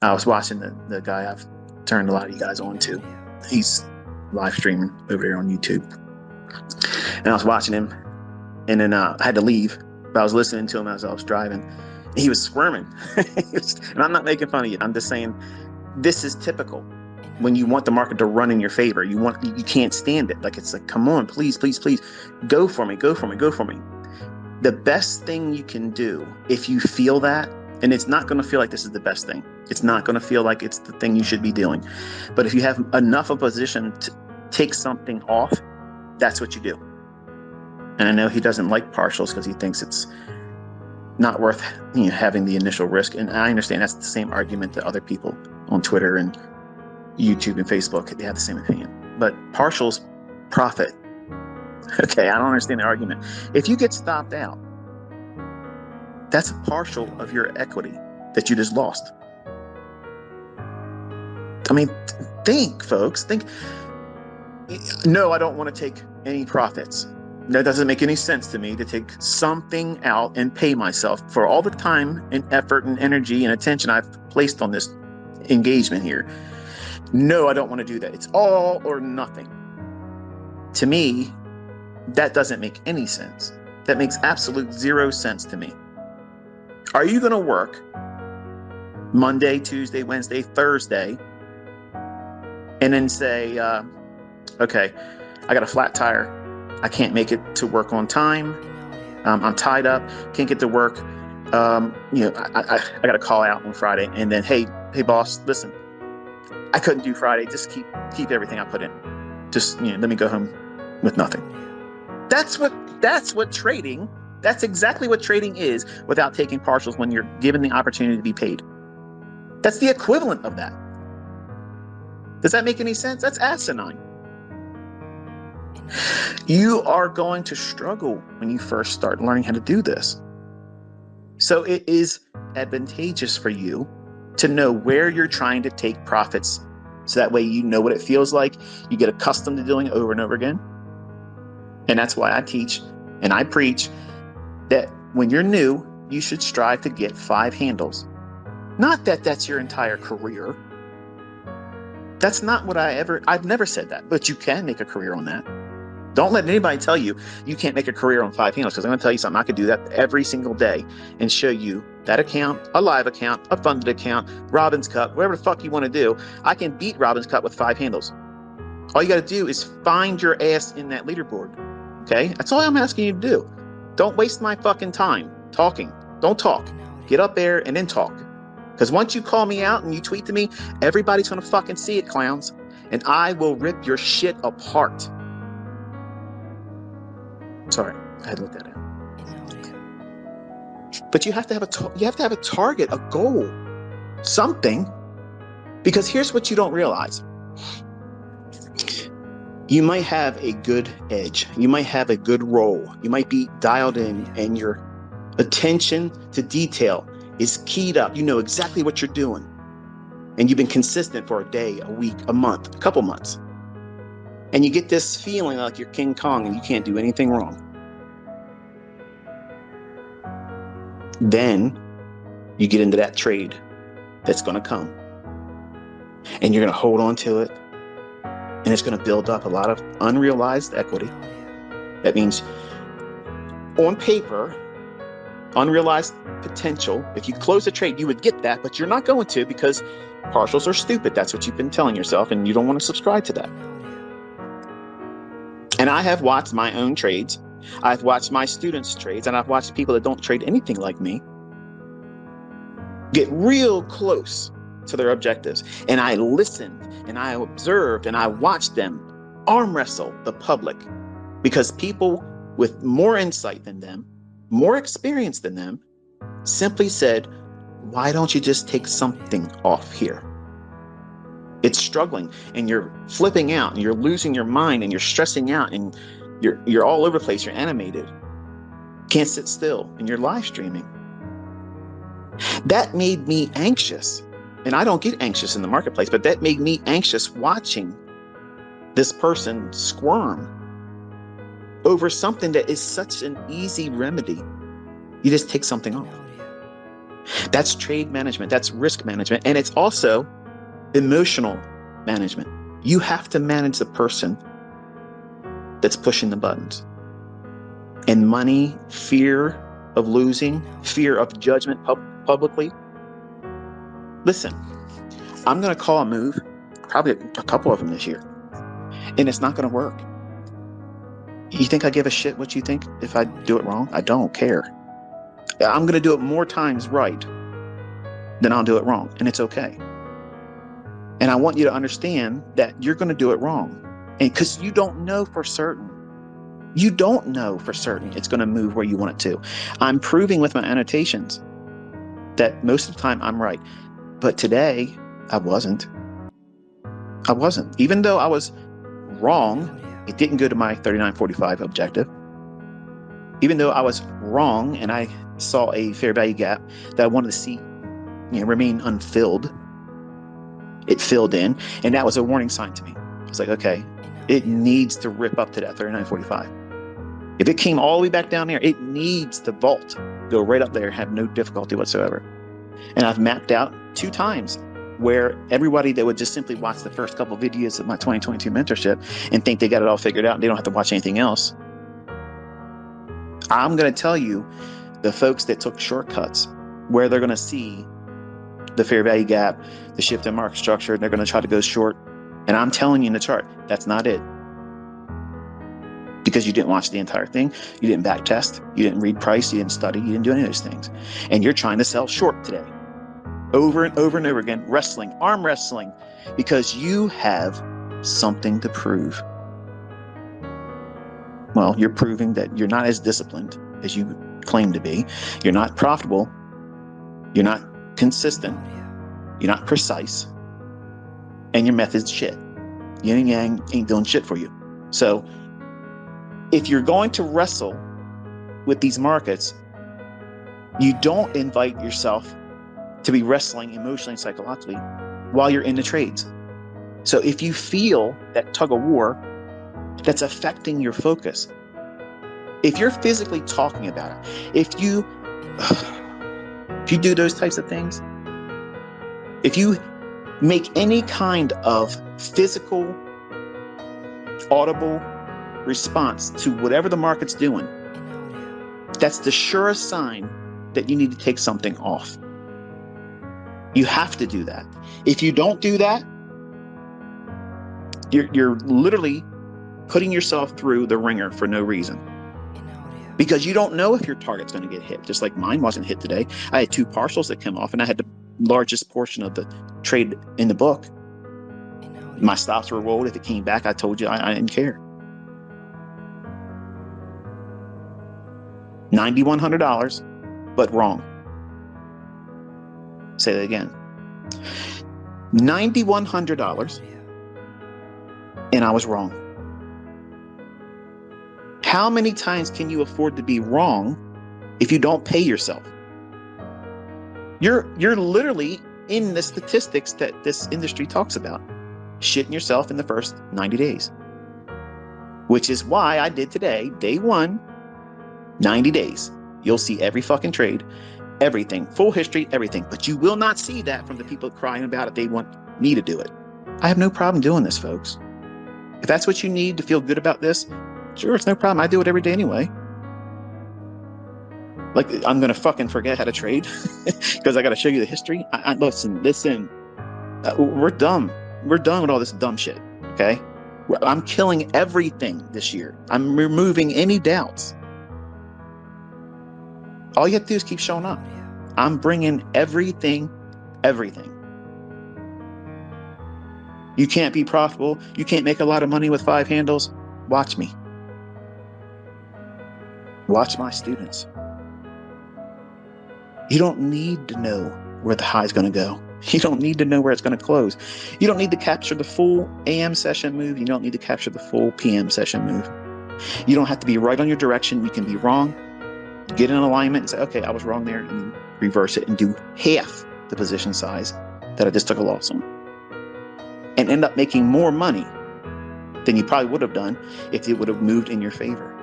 I was watching the guy I've turned a lot of you guys on to. He's live streaming over there on YouTube. And I was watching him, and then I had to leave. But I was listening to him as I was driving. He was squirming. And I'm not making fun of you. I'm just saying this is typical. When you want the market to run in your favor, you can't stand it. Like, it's like, come on, please, please, please, go for me, go for me, go for me. The best thing you can do if you feel that, and it's not going to feel like this is the best thing. It's not going to feel like it's the thing you should be doing. But if you have enough of a position to take something off, that's what you do. And I know he doesn't like partials because he thinks it's not worth having the initial risk. And I understand that's the same argument that other people on Twitter and YouTube and Facebook, they have the same opinion. But partials profit. Okay, I don't understand the argument. If you get stopped out, that's a partial of your equity that you just lost. I mean, think, folks. Think. No, I don't want to take any profits. That doesn't make any sense to me, to take something out and pay myself for all the time and effort and energy and attention I've placed on this engagement here. No, I don't want to do that. It's all or nothing. To me, that doesn't make any sense. That makes absolute zero sense to me. Are you going to work Monday, Tuesday, Wednesday, Thursday, and then say, okay, I got a flat tire. I can't make it to work on time. I'm tied up. Can't get to work. I got to call out on Friday. And then, hey, boss, listen, I couldn't do Friday. Just keep everything I put in. Just let me go home with nothing. That's what trading. That's exactly what trading is without taking partials when you're given the opportunity to be paid. That's the equivalent of that. Does that make any sense? That's asinine. You are going to struggle when you first start learning how to do this. So it is advantageous for you to know where you're trying to take profits. So that way you know what it feels like. You get accustomed to doing it over and over again. And that's why I teach and I preach that when you're new, you should strive to get 5 handles. Not that that's your entire career. That's not what I've never said that, but you can make a career on that. Don't let anybody tell you you can't make a career on 5 handles, because I'm going to tell you something. I could do that every single day and show you that account, a live account, a funded account, Robin's Cut, whatever the fuck you want to do. I can beat Robin's Cut with 5 handles. All you got to do is find your ass in that leaderboard. Okay? That's all I'm asking you to do. Don't waste my fucking time talking. Don't talk. Get up there and then talk. Because once you call me out and you tweet to me, everybody's going to fucking see it, clowns. And I will rip your shit apart. Sorry, I had to let that out. But you have to have a target, a goal, something. Because here's what you don't realize. You might have a good edge. You might have a good role. You might be dialed in, and your attention to detail is keyed up. You know exactly what you're doing. And you've been consistent for a day, a week, a month, a couple months. And you get this feeling like you're King Kong and you can't do anything wrong. Then you get into that trade that's going to come. And you're going to hold on to it. And it's going to build up a lot of unrealized equity. That means, on paper, unrealized potential. If you close a trade, you would get that, but you're not going to, because partials are stupid. That's what you've been telling yourself, and you don't want to subscribe to that. And I have watched my own trades. I've watched my students' trades, and I've watched people that don't trade anything like me get real close to their objectives. And I listened, and I observed, and I watched them arm wrestle the public, because people with more insight than them, more experience than them, simply said, why don't you just take something off here? It's struggling, and you're flipping out, and you're losing your mind, and you're stressing out, and you're all over the place. You're animated, can't sit still, and you're live streaming. That made me anxious. And I don't get anxious in the marketplace, but that made me anxious watching this person squirm over something that is such an easy remedy. You just take something off. That's trade management. That's risk management. And it's also emotional management. You have to manage the person that's pushing the buttons. And money, fear of losing, fear of judgment publicly. Listen, I'm going to call a move, probably a couple of them this year, and it's not going to work. You think I give a shit what you think if I do it wrong? I don't care. I'm going to do it more times right than I'll do it wrong, and it's okay. And I want you to understand that you're going to do it wrong, and because you don't know for certain. You don't know for certain it's going to move where you want it to. I'm proving with my annotations that most of the time I'm right. But today, I wasn't. Even though I was wrong, it didn't go to my 39.45 objective. Even though I was wrong and I saw a fair value gap that I wanted to see remain unfilled, it filled in. And that was a warning sign to me. It's like, okay, it needs to rip up to that 39.45. If it came all the way back down there, it needs to vault, go right up there, have no difficulty whatsoever. And I've mapped out 2 times where everybody that would just simply watch the first couple of videos of my 2022 mentorship and think they got it all figured out and they don't have to watch anything else. I'm going to tell you the folks that took shortcuts where they're going to see the fair value gap, the shift in market structure, and they're going to try to go short. And I'm telling you in the chart, that's not it. Because you didn't watch the entire thing. You didn't back test. You didn't read price. You didn't study. You didn't do any of those things. And you're trying to sell short today. Over and over and over again, wrestling, arm wrestling, because you have something to prove. Well, you're proving that you're not as disciplined as you claim to be. You're not profitable. You're not consistent. You're not precise. And your method's shit. Yin and yang ain't doing shit for you. So if you're going to wrestle with these markets, you don't invite yourself to be wrestling emotionally and psychologically while you're in the trades. So if you feel that tug of war that's affecting your focus, if you're physically talking about it, if you do those types of things, if you make any kind of physical, audible response to whatever the market's doing, that's the surest sign that you need to take something off. You have to do that. If you don't do that, you're literally putting yourself through the ringer for no reason. Because you don't know if your target's going to get hit. Just like mine wasn't hit today. I had 2 partials that came off and I had the largest portion of the trade in the book. My stops were rolled. If it came back, I told you I didn't care. $9,100, but wrong. Say that again. $9,100, and I was wrong. How many times can you afford to be wrong if you don't pay yourself? You're literally in the statistics that this industry talks about, shitting yourself in the first 90 days. Which is why I did today, day 1, 90 days. You'll see every fucking trade, everything, full history, everything. But you will not see that from the people crying about it. They want me to do it. I have no problem doing this, folks. If that's what you need to feel good about this, sure, it's no problem. I do it every day anyway. Like, I'm going to fucking forget how to trade because I got to show you the history. Listen. We're dumb. We're done with all this dumb shit, okay? I'm killing everything this year. I'm removing any doubts. All you have to do is keep showing up. I'm bringing everything. You can't be profitable. You can't make a lot of money with 5 handles. Watch me. Watch my students. You don't need to know where the high is going to go. You don't need to know where it's going to close. You don't need to capture the full AM session move. You don't need to capture the full PM session move. You don't have to be right on your direction. You can be wrong. Get in alignment and say, okay, I was wrong there, and reverse it and do half the position size that I just took a loss on. And end up making more money than you probably would have done if it would have moved in your favor.